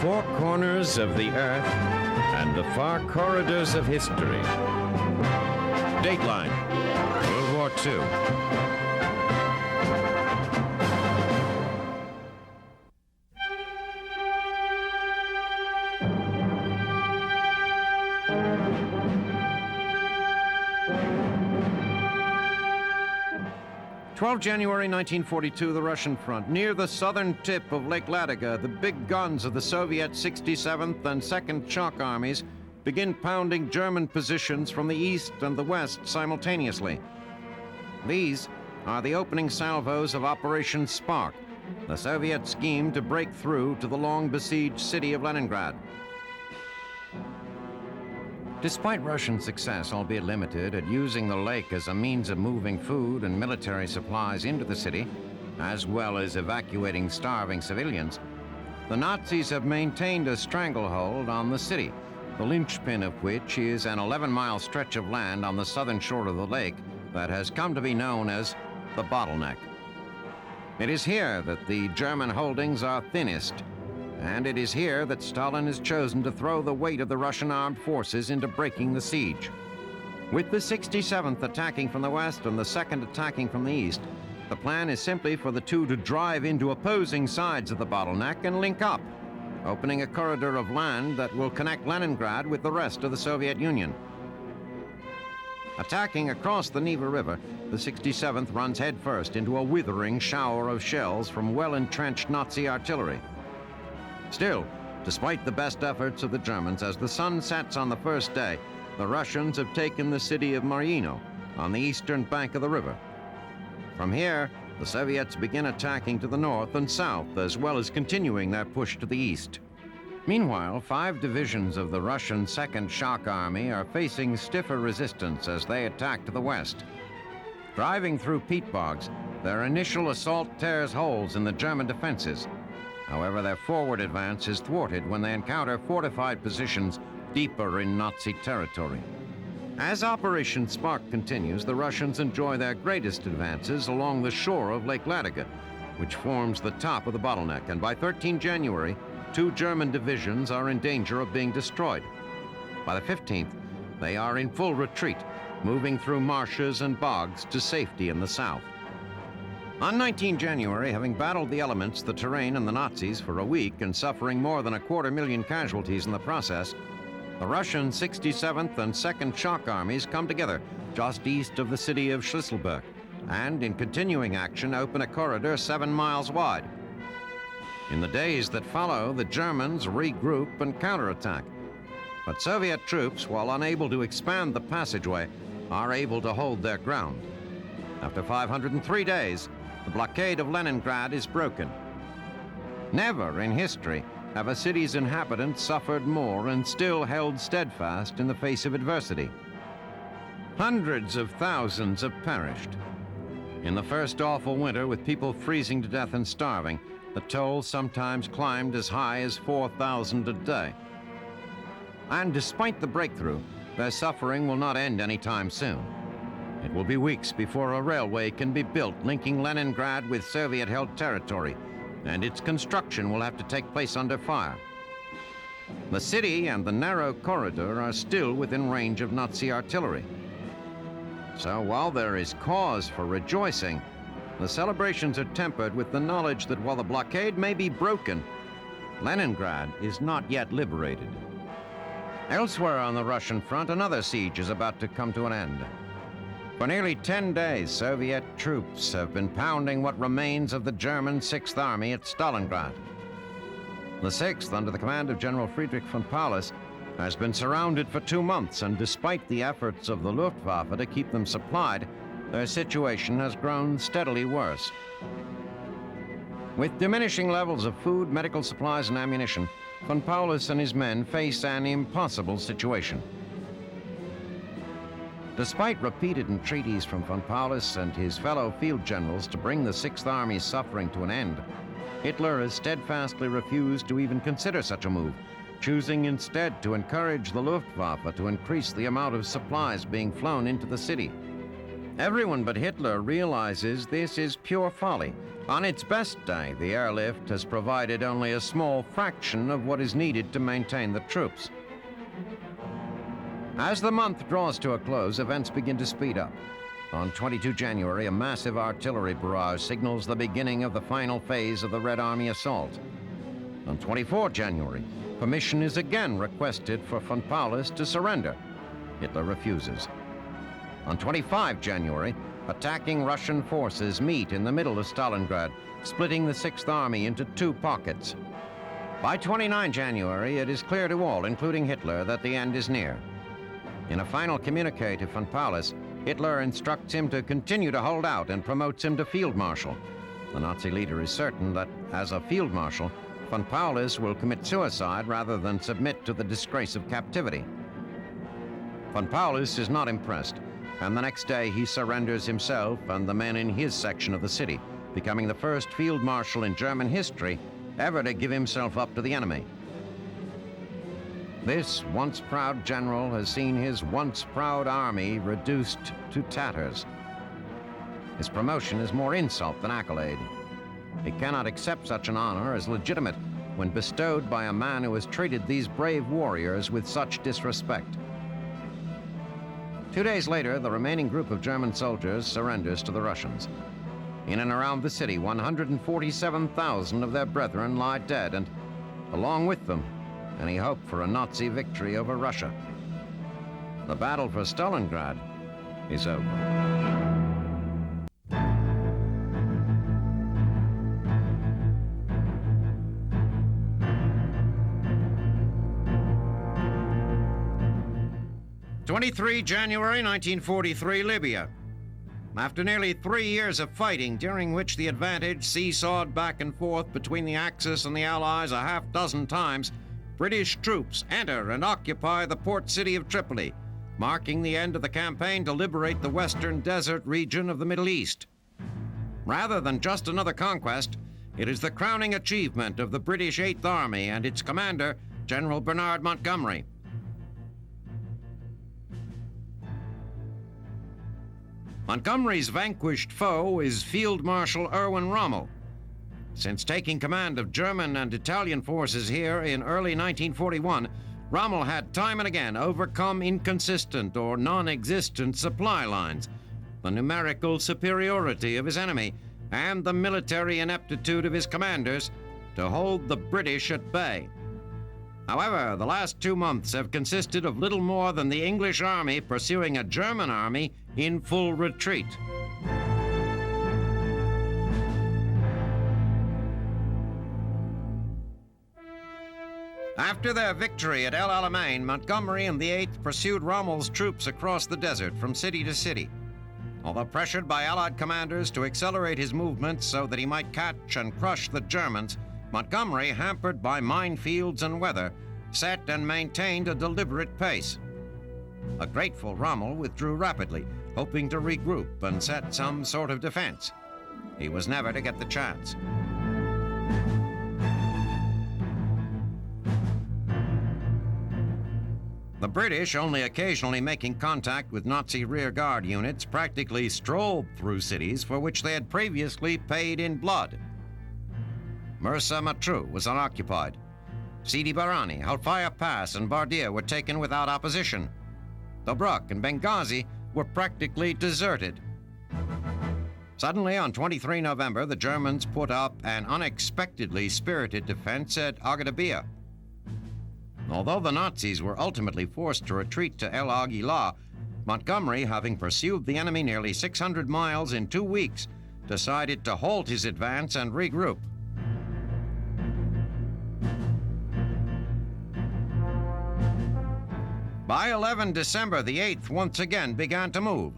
four corners of the earth and the far corridors of history. Dateline, World War II. 12 January 1942, the Russian front. Near the southern tip of Lake Ladoga, the big guns of the Soviet 67th and 2nd Shock Armies begin pounding German positions from the east and the west simultaneously. These are the opening salvos of Operation Spark, the Soviet scheme to break through to the long-besieged city of Leningrad. Despite Russian success, albeit limited, at using the lake as a means of moving food and military supplies into the city, as well as evacuating starving civilians, the Nazis have maintained a stranglehold on the city, the linchpin of which is an 11-mile stretch of land on the southern shore of the lake that has come to be known as the bottleneck. It is here that the German holdings are thinnest, and it is here that Stalin has chosen to throw the weight of the Russian armed forces into breaking the siege. With the 67th attacking from the west and the 2nd attacking from the east, the plan is simply for the two to drive into opposing sides of the bottleneck and link up, opening a corridor of land that will connect Leningrad with the rest of the Soviet Union. Attacking across the Neva River, the 67th runs headfirst into a withering shower of shells from well-entrenched Nazi artillery. Still, despite the best efforts of the Germans, as the sun sets on the first day, the Russians have taken the city of Marino on the eastern bank of the river. From here, the Soviets begin attacking to the north and south, as well as continuing their push to the east. Meanwhile, 5 divisions of the Russian 2nd Shock Army are facing stiffer resistance as they attack to the west. Driving through peat bogs, their initial assault tears holes in the German defenses. However, their forward advance is thwarted when they encounter fortified positions deeper in Nazi territory. As Operation Spark continues, the Russians enjoy their greatest advances along the shore of Lake Ladoga, which forms the top of the bottleneck, and by 13 January, 2 German divisions are in danger of being destroyed. By the 15th, they are in full retreat, moving through marshes and bogs to safety in the south. On 19 January, having battled the elements, the terrain, and the Nazis for a week and suffering more than 250,000 casualties in the process, the Russian 67th and 2nd Shock Armies come together just east of the city of Schlüsselburg and, in continuing action, open a corridor 7 miles wide. In the days that follow, the Germans regroup and counterattack. But Soviet troops, while unable to expand the passageway, are able to hold their ground. After 503 days, the blockade of Leningrad is broken. Never in history have a city's inhabitants suffered more and still held steadfast in the face of adversity. Hundreds of thousands have perished. In the first awful winter, with people freezing to death and starving, the toll sometimes climbed as high as 4,000 a day. And despite the breakthrough, their suffering will not end anytime soon. It will be weeks before a railway can be built linking Leningrad with Soviet-held territory, and its construction will have to take place under fire. The city and the narrow corridor are still within range of Nazi artillery. So while there is cause for rejoicing, the celebrations are tempered with the knowledge that while the blockade may be broken, Leningrad is not yet liberated. Elsewhere on the Russian front, another siege is about to come to an end. For nearly 10 days, Soviet troops have been pounding what remains of the German 6th Army at Stalingrad. The 6th, under the command of General Friedrich von Paulus, has been surrounded for 2 months, and despite the efforts of the Luftwaffe to keep them supplied, their situation has grown steadily worse. With diminishing levels of food, medical supplies, and ammunition, von Paulus and his men face an impossible situation. Despite repeated entreaties from von Paulus and his fellow field generals to bring the 6th Army's suffering to an end, Hitler has steadfastly refused to even consider such a move, choosing instead to encourage the Luftwaffe to increase the amount of supplies being flown into the city. Everyone but Hitler realizes this is pure folly. On its best day, the airlift has provided only a small fraction of what is needed to maintain the troops. As the month draws to a close, events begin to speed up. On 22 January, a massive artillery barrage signals the beginning of the final phase of the Red Army assault. On 24 January, permission is again requested for von Paulus to surrender. Hitler refuses. On 25 January, attacking Russian forces meet in the middle of Stalingrad, splitting the Sixth Army into two pockets. By 29 January, it is clear to all, including Hitler, that the end is near. In a final communique to von Paulus, Hitler instructs him to continue to hold out and promotes him to field marshal. The Nazi leader is certain that, as a field marshal, von Paulus will commit suicide rather than submit to the disgrace of captivity. Von Paulus is not impressed, and the next day he surrenders himself and the men in his section of the city, becoming the first field marshal in German history ever to give himself up to the enemy. This once proud general has seen his once proud army reduced to tatters. His promotion is more insult than accolade. He cannot accept such an honor as legitimate when bestowed by a man who has treated these brave warriors with such disrespect. 2 days later, the remaining group of German soldiers surrenders to the Russians. In and around the city, 147,000 of their brethren lie dead, and along with them, any hope for a Nazi victory over Russia. The battle for Stalingrad is over. January 1943, Libya. After nearly 3 years of fighting, during which the advantage seesawed back and forth between the Axis and the Allies a half-dozen times, British troops enter and occupy the port city of Tripoli, marking the end of the campaign to liberate the western desert region of the Middle East. Rather than just another conquest, it is the crowning achievement of the British Eighth Army and its commander, General Bernard Montgomery. Montgomery's vanquished foe is Field Marshal Erwin Rommel. Since taking command of German and Italian forces here in early 1941, Rommel had time and again overcome inconsistent or non-existent supply lines, the numerical superiority of his enemy, and the military ineptitude of his commanders to hold the British at bay. However, the last 2 months have consisted of little more than the English army pursuing a German army in full retreat. After their victory at El Alamein, Montgomery and the 8th pursued Rommel's troops across the desert from city to city. Although pressured by Allied commanders to accelerate his movements so that he might catch and crush the Germans, Montgomery, hampered by minefields and weather, set and maintained a deliberate pace. A grateful Rommel withdrew rapidly, hoping to regroup and set some sort of defense. He was never to get the chance. The British, only occasionally making contact with Nazi rearguard units, practically strolled through cities for which they had previously paid in blood. Mersa Matruh was unoccupied. Sidi Barrani, Halfaya Pass, and Bardia were taken without opposition. Tobruk and Benghazi were practically deserted. Suddenly, on 23 November, the Germans put up an unexpectedly spirited defense at Agadir. Although the Nazis were ultimately forced to retreat to El Aguilar, Montgomery, having pursued the enemy nearly 600 miles in 2 weeks, decided to halt his advance and regroup. By 11 December, the 8th once again began to move.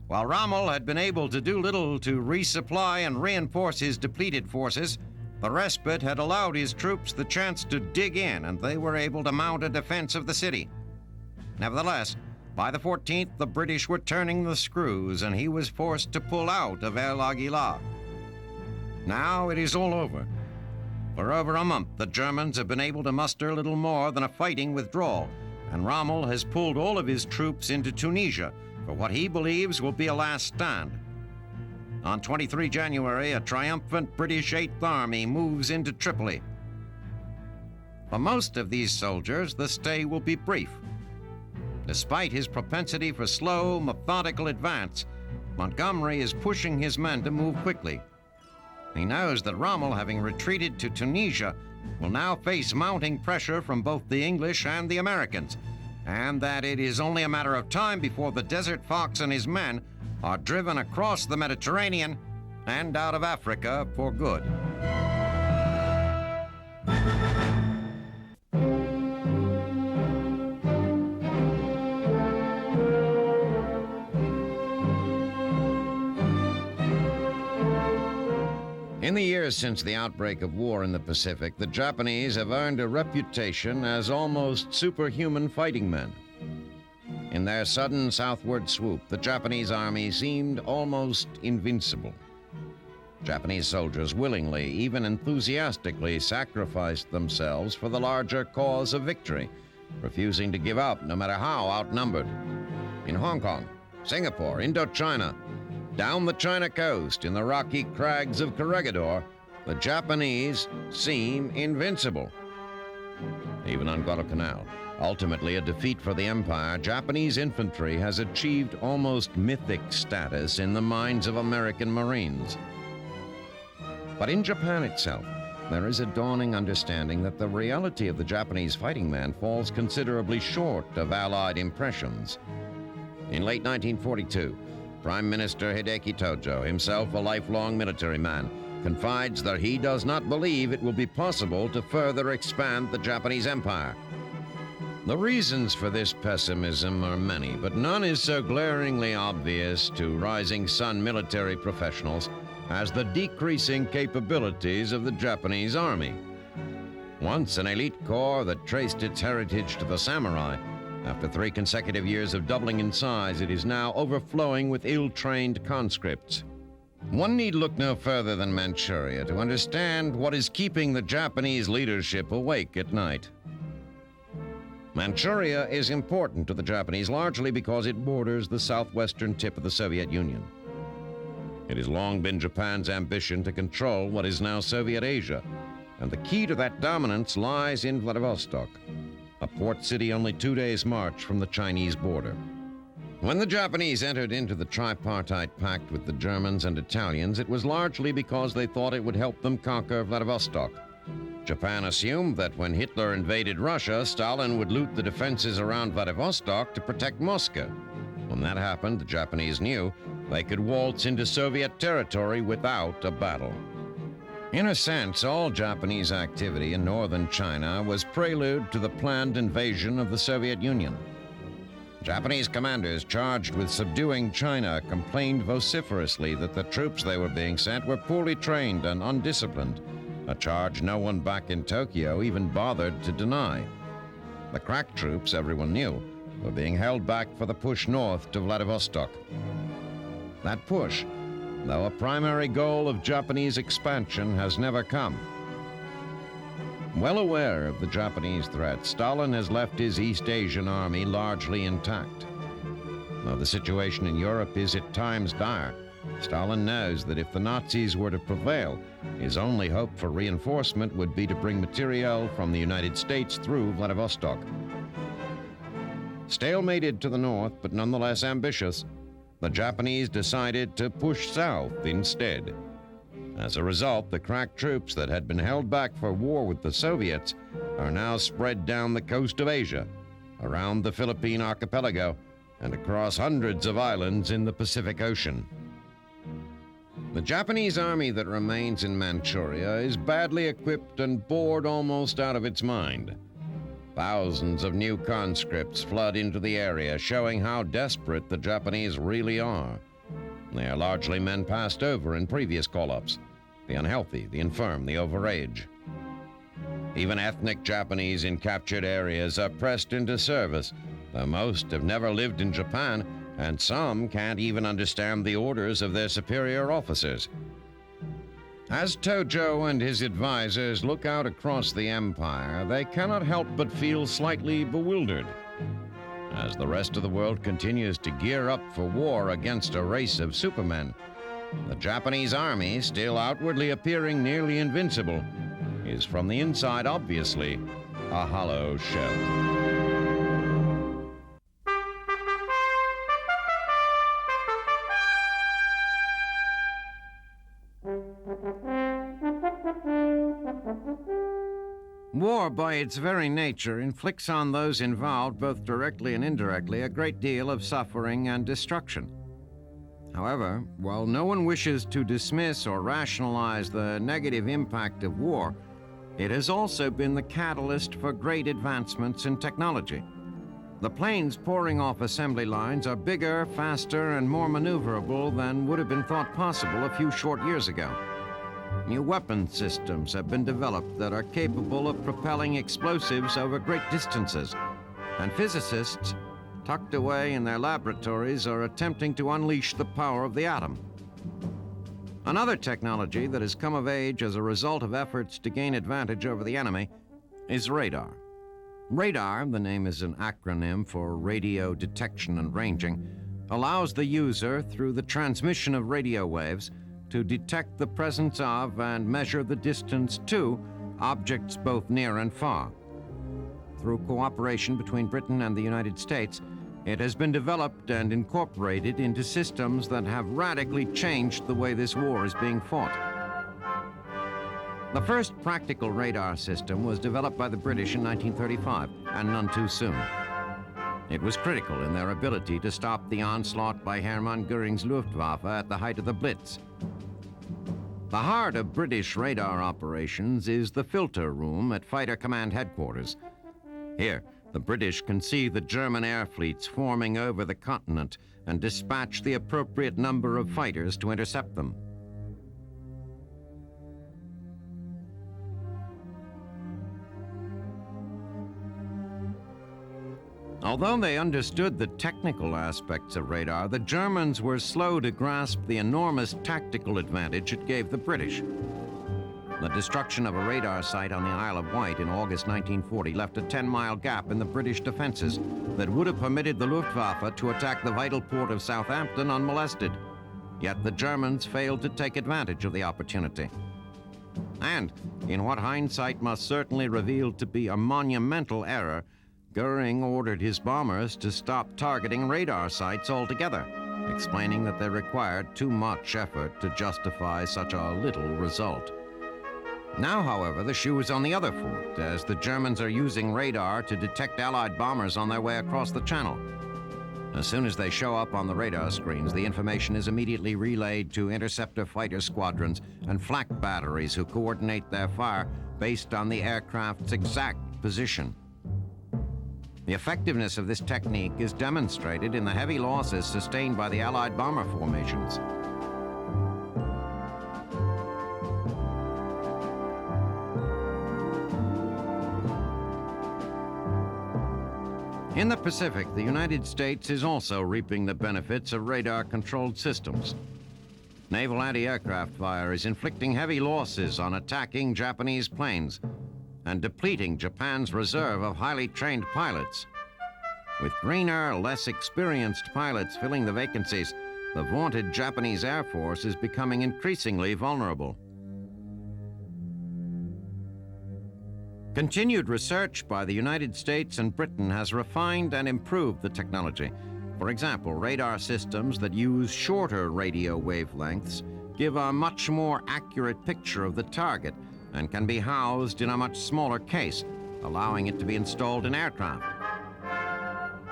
While Rommel had been able to do little to resupply and reinforce his depleted forces, the respite had allowed his troops the chance to dig in, and they were able to mount a defense of the city. Nevertheless, by the 14th, the British were turning the screws, and he was forced to pull out of El Aguilar. Now it is all over. For over a month, the Germans have been able to muster little more than a fighting withdrawal, and Rommel has pulled all of his troops into Tunisia, for what he believes will be a last stand. On 23 January, a triumphant British Eighth Army moves into Tripoli. For most of these soldiers, the stay will be brief. Despite his propensity for slow, methodical advance, Montgomery is pushing his men to move quickly. He knows that Rommel, having retreated to Tunisia, will now face mounting pressure from both the English and the Americans, and that it is only a matter of time before the Desert Fox and his men are driven across the Mediterranean and out of Africa for good. In the years since the outbreak of war in the Pacific, the Japanese have earned a reputation as almost superhuman fighting men. In their sudden southward swoop, the Japanese army seemed almost invincible. Japanese soldiers willingly, even enthusiastically, sacrificed themselves for the larger cause of victory, refusing to give up no matter how outnumbered. In Hong Kong, Singapore, Indochina, down the China coast, in the rocky crags of Corregidor, the Japanese seem invincible. Even on Guadalcanal, ultimately a defeat for the Empire, Japanese infantry has achieved almost mythic status in the minds of American Marines. But in Japan itself, there is a dawning understanding that the reality of the Japanese fighting man falls considerably short of Allied impressions. In late 1942, Prime Minister Hideki Tojo, himself a lifelong military man, confides that he does not believe it will be possible to further expand the Japanese Empire. The reasons for this pessimism are many, but none is so glaringly obvious to rising sun military professionals as the decreasing capabilities of the Japanese army. Once an elite corps that traced its heritage to the samurai, after 3 consecutive years of doubling in size, it is now overflowing with ill-trained conscripts. One need look no further than Manchuria to understand what is keeping the Japanese leadership awake at night. Manchuria is important to the Japanese largely because it borders the southwestern tip of the Soviet Union. It has long been Japan's ambition to control what is now Soviet Asia, and the key to that dominance lies in Vladivostok, a port city only 2 days' march from the Chinese border. When the Japanese entered into the tripartite pact with the Germans and Italians, it was largely because they thought it would help them conquer Vladivostok. Japan assumed that when Hitler invaded Russia, Stalin would loot the defenses around Vladivostok to protect Moscow. When that happened, the Japanese knew they could waltz into Soviet territory without a battle. In a sense, all Japanese activity in northern China was prelude to the planned invasion of the Soviet Union. Japanese commanders charged with subduing China complained vociferously that the troops they were being sent were poorly trained and undisciplined, a charge no one back in Tokyo even bothered to deny. The crack troops, everyone knew, were being held back for the push north to Vladivostok. That push, though a primary goal of Japanese expansion, has never come. Well aware of the Japanese threat, Stalin has left his East Asian army largely intact. Though the situation in Europe is at times dire, Stalin knows that if the Nazis were to prevail, his only hope for reinforcement would be to bring materiel from the United States through Vladivostok. Stalemated to the north, but nonetheless ambitious, the Japanese decided to push south instead. As a result, the crack troops that had been held back for war with the Soviets are now spread down the coast of Asia, around the Philippine archipelago, and across hundreds of islands in the Pacific Ocean. The Japanese army that remains in Manchuria is badly equipped and bored almost out of its mind. Thousands of new conscripts flood into the area, showing how desperate the Japanese really are. They are largely men passed over in previous call-ups: the unhealthy, the infirm, the overage. Even ethnic Japanese in captured areas are pressed into service, though most have never lived in Japan, and some can't even understand the orders of their superior officers. As Tojo and his advisors look out across the empire, they cannot help but feel slightly bewildered. as the rest of the world continues to gear up for war against a race of supermen. The Japanese army, still outwardly appearing nearly invincible, is from the inside obviously a hollow shell. War, by its very nature, inflicts on those involved, both directly and indirectly, a great deal of suffering and destruction. However, while no one wishes to dismiss or rationalize the negative impact of war, it has also been the catalyst for great advancements in technology. The planes pouring off assembly lines are bigger, faster, and more maneuverable than would have been thought possible a few short years ago. New weapon systems have been developed that are capable of propelling explosives over great distances, and physicists, tucked away in their laboratories, are attempting to unleash the power of the atom. Another technology that has come of age as a result of efforts to gain advantage over the enemy is radar. Radar, the name is an acronym for radio detection and ranging, allows the user, through the transmission of radio waves, to detect the presence of and measure the distance to objects both near and far. Through cooperation between Britain and the United States, it has been developed and incorporated into systems that have radically changed the way this war is being fought. The first practical radar system was developed by the British in 1935, and none too soon. It was critical in their ability to stop the onslaught by Hermann Goering's Luftwaffe at the height of the Blitz. The heart of British radar operations is the filter room at Fighter Command Headquarters. Here, the British can see the German air fleets forming over the continent and dispatch the appropriate number of fighters to intercept them. Although they understood the technical aspects of radar, the Germans were slow to grasp the enormous tactical advantage it gave the British. The destruction of a radar site on the Isle of Wight in August 1940 left a 10-mile gap in the British defenses that would have permitted the Luftwaffe to attack the vital port of Southampton unmolested. Yet the Germans failed to take advantage of the opportunity. And, in what hindsight must certainly reveal to be a monumental error, Goering ordered his bombers to stop targeting radar sites altogether, explaining that they required too much effort to justify such a little result. Now, however, the shoe is on the other foot, as the Germans are using radar to detect Allied bombers on their way across the Channel. As soon as they show up on the radar screens, the information is immediately relayed to interceptor fighter squadrons and flak batteries who coordinate their fire based on the aircraft's exact position. The effectiveness of this technique is demonstrated in the heavy losses sustained by the Allied bomber formations. In the Pacific, the United States is also reaping the benefits of radar-controlled systems. Naval anti-aircraft fire is inflicting heavy losses on attacking Japanese planes and depleting Japan's reserve of highly trained pilots. With greener, less experienced pilots filling the vacancies, the vaunted Japanese Air Force is becoming increasingly vulnerable. Continued research by the United States and Britain has refined and improved the technology. For example, radar systems that use shorter radio wavelengths give a much more accurate picture of the target and can be housed in a much smaller case, allowing it to be installed in aircraft.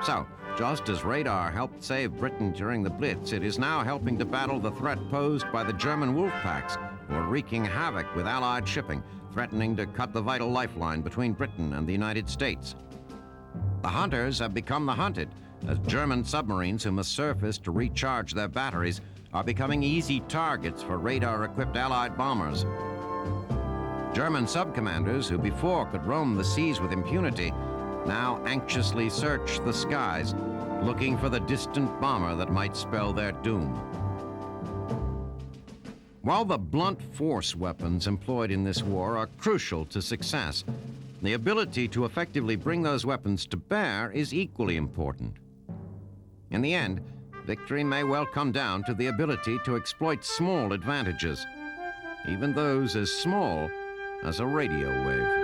So, just as radar helped save Britain during the Blitz, it is now helping to battle the threat posed by the German wolf packs, who are wreaking havoc with Allied shipping, threatening to cut the vital lifeline between Britain and the United States. The hunters have become the hunted, as German submarines who must surface to recharge their batteries are becoming easy targets for radar-equipped Allied bombers. German subcommanders, who before could roam the seas with impunity, now anxiously search the skies, looking for the distant bomber that might spell their doom. While the blunt force weapons employed in this war are crucial to success, The ability to effectively bring those weapons to bear is equally important. In the end, victory may well come down to the ability to exploit small advantages, even those as small as a radio wave.